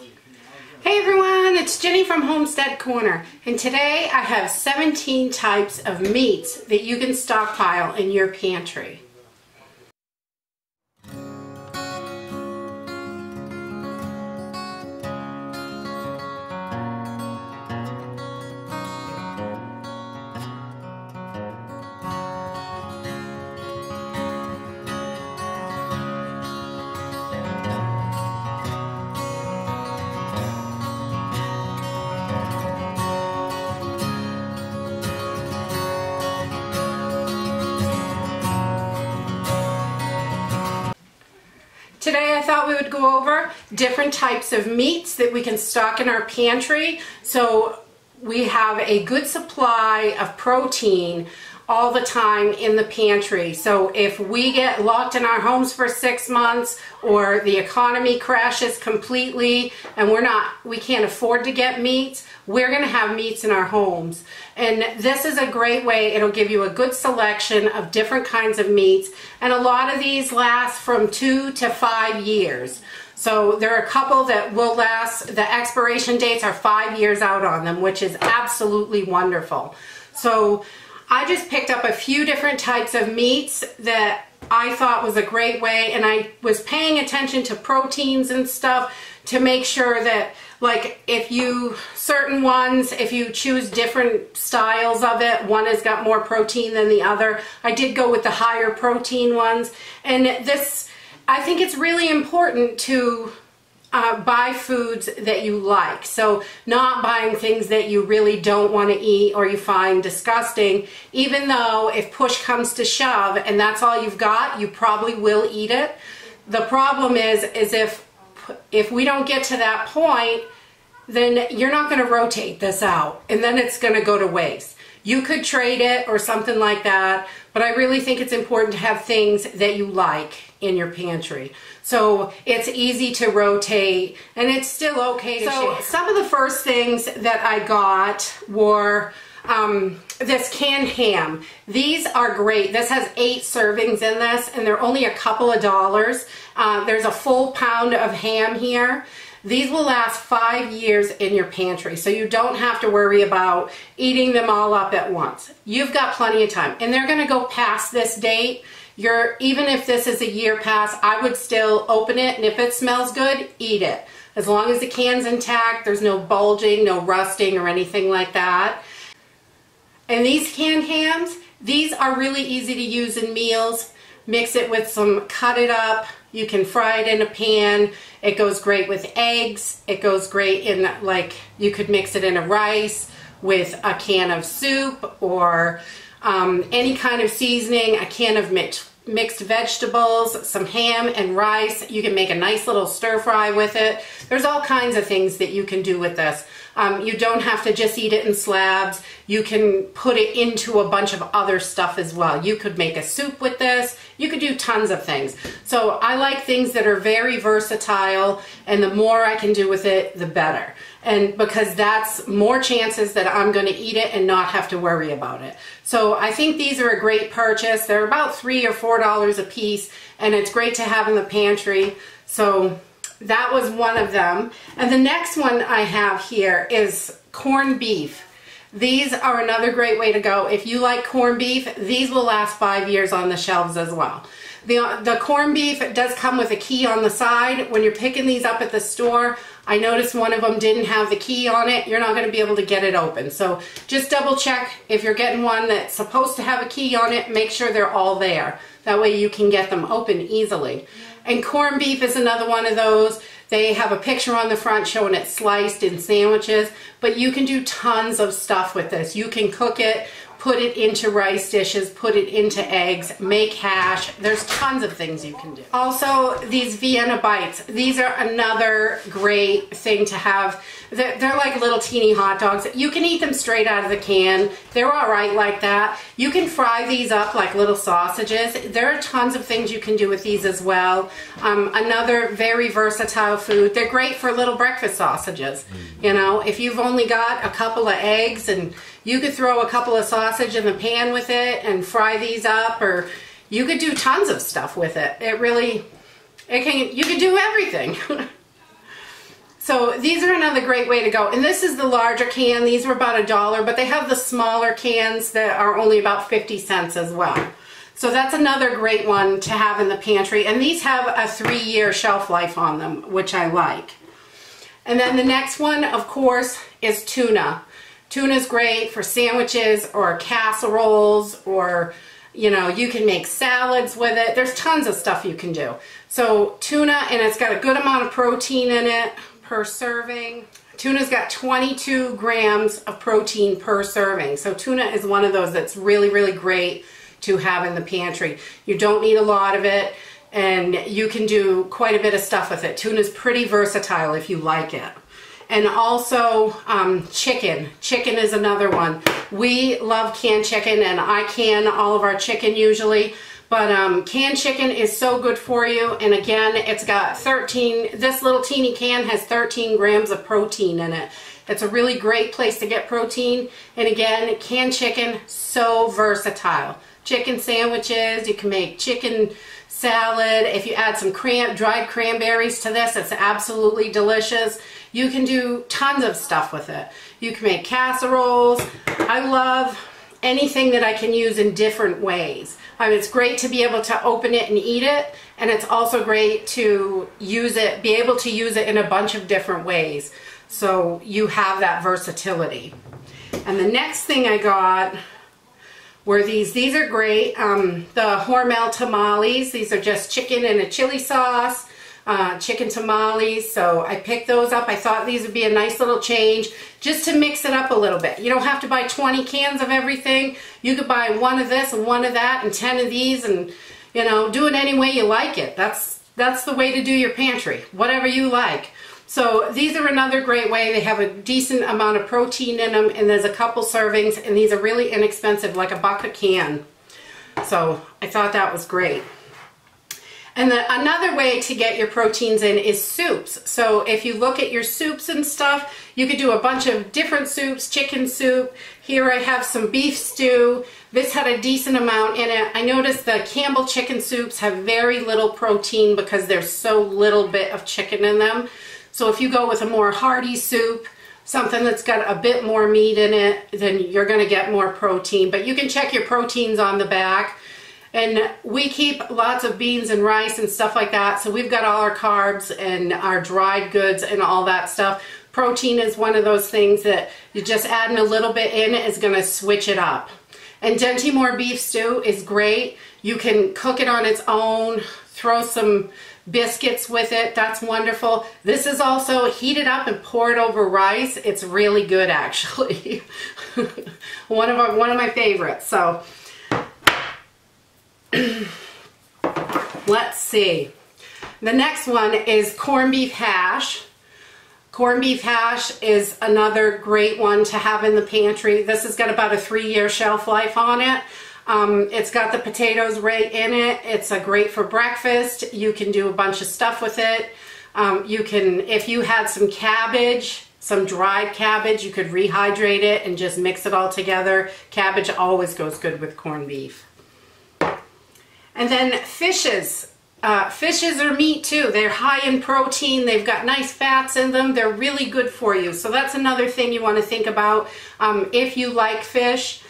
Hey everyone, it's Jenny from Homestead Corner, and today I have 17 types of meats that you can stockpile in your pantry. Today I thought we would go over different types of meats that we can stock in our pantry so we have a good supply of protein all the time in the pantry. So if we get locked in our homes for 6 months or the economy crashes completely and we can't afford to get meats, we're going to have meats in our homes. And this is a great way. It'll give you a good selection of different kinds of meats, and a lot of these last from 2 to 5 years. So there are a couple that will last, the expiration dates are 5 years out on them, which is absolutely wonderful. So I just picked up a few different types of meats that I thought was a great way, and I was paying attention to proteins and stuff to make sure that, like, if you choose different styles of it, one has got more protein than the other. I did go with the higher protein ones, and I think it's really important to buy foods that you like. So not buying things that you really don't want to eat or you find disgusting, even though if push comes to shove and that's all you've got, you probably will eat it. The problem is if we don't get to that point, then you're not going to rotate this out, and then it's going to go to waste. You could trade it or something like that, but I really think it's important to have things that you like in your pantry. So it's easy to rotate, and it's still okay to share. Some of the first things that I got were this canned ham. These are great. This has 8 servings in this, and they're only a couple of dollars. There's a full pound of ham here. These will last 5 years in your pantry, so you don't have to worry about eating them all up at once. You've got plenty of time, and they're going to go past this date. Even if this is a year past, I would still open it, and if it smells good, eat it. As long as the can's intact, there's no bulging, no rusting or anything like that. And these canned hams, these are really easy to use in meals. Mix it with cut it up. You can fry it in a pan. It goes great with eggs. It goes great in, you could mix it in a rice with a can of soup or any kind of seasoning, a can of mixed vegetables, some ham and rice. You can make a nice little stir fry with it. There's all kinds of things that you can do with this. You don't have to just eat it in slabs. You can put it into a bunch of other stuff as well. You could make a soup with this. You could do tons of things. So I like things that are very versatile, and the more I can do with it, the better. And because that's more chances that I'm going to eat it and not have to worry about it. So I think these are a great purchase. They're about $3 or $4 a piece, and it's great to have in the pantry. So that was one of them. And the next one I have here is corned beef. These are another great way to go. If you like corned beef, these will last 5 years on the shelves as well. The corned beef does come with a key on the side. When you're picking these up at the store, I noticed one of them didn't have the key on it. You're not going to be able to get it open. So just double check if you're getting one that's supposed to have a key on it. Make sure they're all there. That way you can get them open easily. And corned beef is another one of those. They have a picture on the front showing it sliced in sandwiches, but you can do tons of stuff with this. You can cook it, put it into rice dishes, put it into eggs, make hash. There's tons of things you can do. Also, these Vienna bites. These are another great thing to have. They're like little teeny hot dogs. You can eat them straight out of the can. They're all right like that. You can fry these up like little sausages. There are tons of things you can do with these as well. Another very versatile food. They're great for little breakfast sausages. You know, if you've only got a couple of eggs, and you could throw a couple of sausage in the pan with it and fry these up, or you could do tons of stuff with it. You can do everything. So these are another great way to go. And this is the larger can. These were about $1, but they have the smaller cans that are only about 50 cents as well. So that's another great one to have in the pantry. And these have a 3-year shelf life on them, which I like. And then the next one, of course, is tuna. Tuna's great for sandwiches or casseroles, or, you know, you can make salads with it. There's tons of stuff you can do. So tuna, and it's got a good amount of protein in it per serving. Tuna's got 22 grams of protein per serving. So tuna is one of those that's really, really great to have in the pantry. You don't need a lot of it, and you can do quite a bit of stuff with it. Tuna's pretty versatile if you like it. And also chicken. Chicken is another one. We love canned chicken, and I can all of our chicken usually. But canned chicken is so good for you. And again, it's got 13, this little teeny can has 13 grams of protein in it. It's a really great place to get protein. And again, canned chicken, so versatile. Chicken sandwiches, you can make chicken salad. If you add some dried cranberries to this, it's absolutely delicious. You can do tons of stuff with it. You can make casseroles. I love anything that I can use in different ways. I mean, it's great to be able to open it and eat it, and it's also great to use it, be able to use it in a bunch of different ways. So you have that versatility. And the next thing I got were these. These are great. The Hormel tamales. These are just chicken and a chili sauce. Chicken tamales. So I picked those up. I thought these would be a nice little change just to mix it up a little bit. You don't have to buy 20 cans of everything. You could buy one of this and one of that and 10 of these, and, you know, do it any way you like it. That's the way to do your pantry, whatever you like. So these are another great way. They have a decent amount of protein in them, and there's a couple servings, and these are really inexpensive, like $1 a can. So I thought that was great. And another way to get your proteins in is soups. So if you look at your soups and stuff, you could do a bunch of different soups. Chicken soup. Here I have some beef stew. This had a decent amount in it. I noticed the Campbell chicken soups have very little protein because there's so little bit of chicken in them. So if you go with a more hearty soup, something that's got a bit more meat in it, then you're going to get more protein. But you can check your proteins on the back. And we keep lots of beans and rice and stuff like that. So we've got all our carbs and our dried goods and all that stuff. Protein is one of those things that you just adding a little bit in is going to switch it up. And Dentymore beef stew is great. You can cook it on its own, throw some biscuits with it. That's wonderful. This is also heated up and poured over rice. It's really good, actually. one of my favorites. So let's see. The next one is corned beef hash. Corned beef hash is another great one to have in the pantry. This has got about a 3-year shelf life on it. It's got the potatoes right in it. It's great for breakfast. You can do a bunch of stuff with it. You can, if you had some cabbage, some dried cabbage, you could rehydrate it and just mix it all together. Cabbage always goes good with corned beef. And then fishes. Fishes are meat too. They're high in protein. They've got nice fats in them. They're really good for you. So that's another thing you want to think about. If you like fish,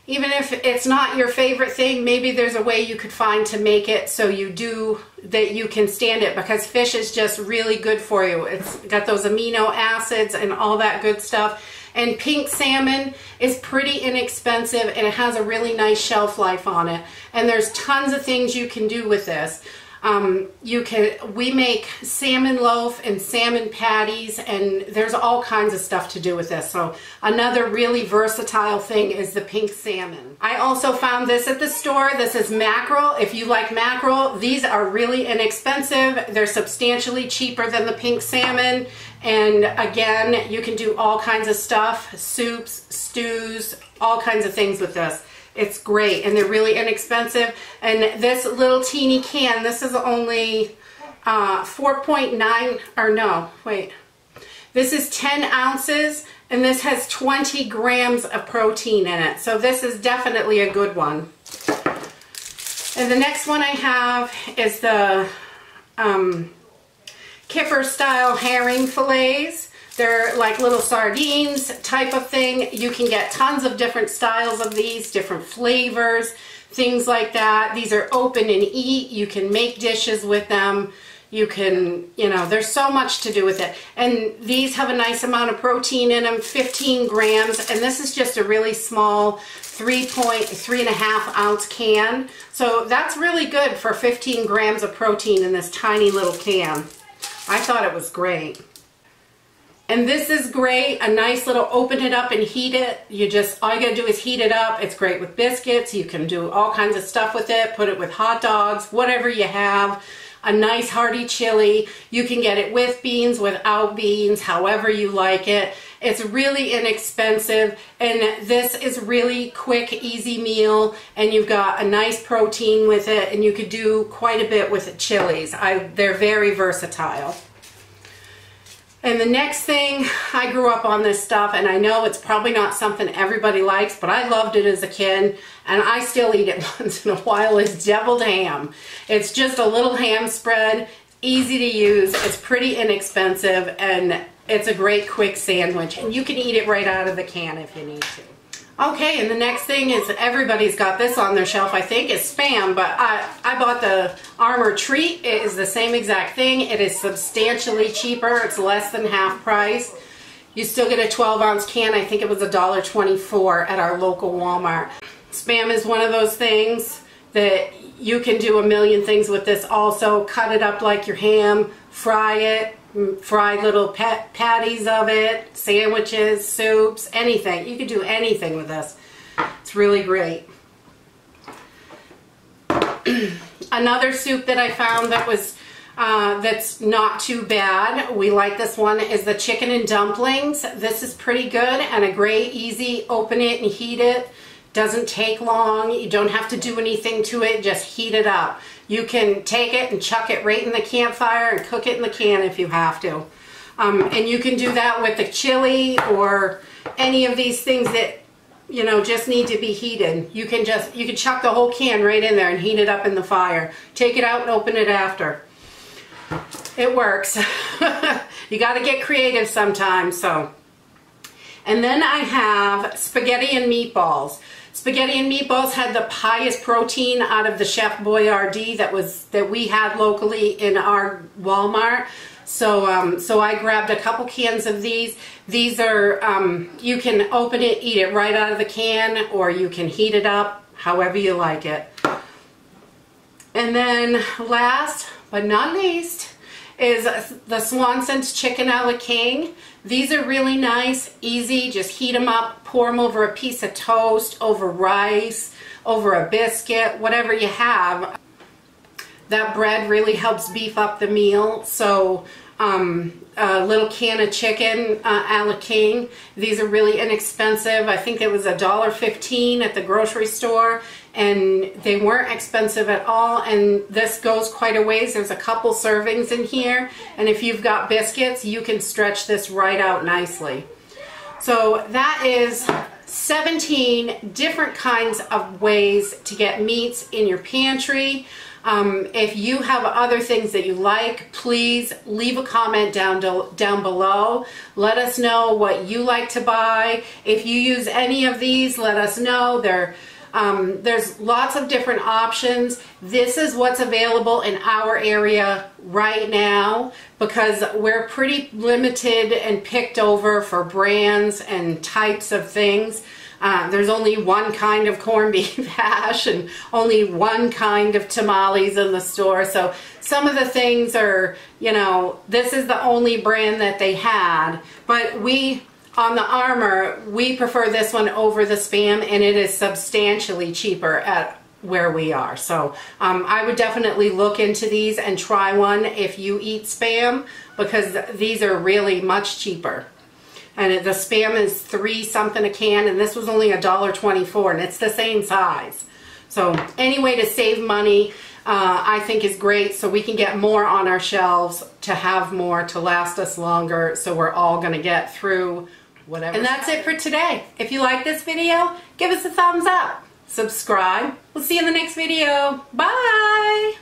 even if it's not your favorite thing, maybe there's a way you could find to make it so that you can stand it, because fish is just really good for you. It's got those amino acids and all that good stuff. And pink salmon is pretty inexpensive, and it has a really nice shelf life on it. And there's tons of things you can do with this. We make salmon loaf and salmon patties, and there's all kinds of stuff to do with this. So another really versatile thing is the pink salmon. I also found this at the store. This is mackerel. If you like mackerel, these are really inexpensive. They're substantially cheaper than the pink salmon. And again, you can do all kinds of stuff, soups, stews, all kinds of things with this. It's great, and they're really inexpensive. And this little teeny can, this is only 4.9, or no, wait. This is 10 ounces, and this has 20 grams of protein in it. So this is definitely a good one. And the next one I have is the kipper style herring fillets. They're like little sardines type of thing. You can get tons of different styles of these, different flavors, things like that. These are open and eat. You can make dishes with them. You can, you know, there's so much to do with it. And these have a nice amount of protein in them, 15 grams. And this is just a really small 3.5 ounce can. So that's really good for 15 grams of protein in this tiny little can. I thought it was great. And this is great, a nice little open it up and heat it. All you gotta do is heat it up. It's great with biscuits. You can do all kinds of stuff with it. Put it with hot dogs, whatever you have. A nice hearty chili. You can get it with beans, without beans, however you like it. It's really inexpensive, and this is really quick, easy meal, and you've got a nice protein with it, and you could do quite a bit with chilies. They're very versatile. And the next thing, I grew up on this stuff, and I know it's probably not something everybody likes, but I loved it as a kid, and I still eat it once in a while, is deviled ham. It's just a little ham spread, easy to use, it's pretty inexpensive, and it's a great quick sandwich, and you can eat it right out of the can if you need to. Okay, and the next thing is, everybody's got this on their shelf, I think, is Spam, but I bought the Armor Treat. It is the same exact thing. It is substantially cheaper. It's less than half price. You still get a 12-ounce can. I think it was $1.24 at our local Walmart. Spam is one of those things that you can do a million things with this also. Cut it up like your ham, fry it, fry little patties of it, sandwiches, soups, anything. You can do anything with this. It's really great. Another soup that I found that was that's not too bad, we like this one, is the chicken and dumplings. This is pretty good and a great, easy, open it and heat it. Doesn't take long. You don't have to do anything to it, just heat it up. You can take it and chuck it right in the campfire and cook it in the can if you have to. And you can do that with the chili or any of these things that, you know, just need to be heated. You can chuck the whole can right in there and heat it up in the fire. Take it out and open it after. It works. You got to get creative sometimes, so. And then I have spaghetti and meatballs. Spaghetti and meatballs had the highest protein out of the Chef Boyardee that we had locally in our Walmart. So so I grabbed a couple cans of these. These are, you can open it, eat it right out of the can, or you can heat it up however you like it. And then last but not least is the Swanson's Chicken a la King. These are really nice, easy, just heat them up, pour them over a piece of toast, over rice, over a biscuit, whatever you have. That bread really helps beef up the meal. So a little can of chicken a la King. These are really inexpensive. I think it was $1.15 at the grocery store, and they weren't expensive at all, and this goes quite a ways. There's a couple servings in here, and if you've got biscuits, you can stretch this right out nicely. So that is 17 different kinds of ways to get meats in your pantry. If you have other things that you like, please leave a comment down below. Let us know what you like to buy. If you use any of these, let us know. There's lots of different options. This is what's available in our area right now because we're pretty limited and picked over for brands and types of things. There's only one kind of corned beef hash and only one kind of tamales in the store. So some of the things are, you know, this is the only brand that they had. But on the Armor, we prefer this one over the Spam, and it is substantially cheaper at where we are. So I would definitely look into these and try one if you eat Spam, because these are really much cheaper. And the Spam is $3 something a can, and this was only $1.24, and it's the same size. So any way to save money, I think is great, so we can get more on our shelves, to have more, to last us longer, so we're all going to get through whatever. And that's it for today. If you like this video, give us a thumbs up. Subscribe. We'll see you in the next video. Bye!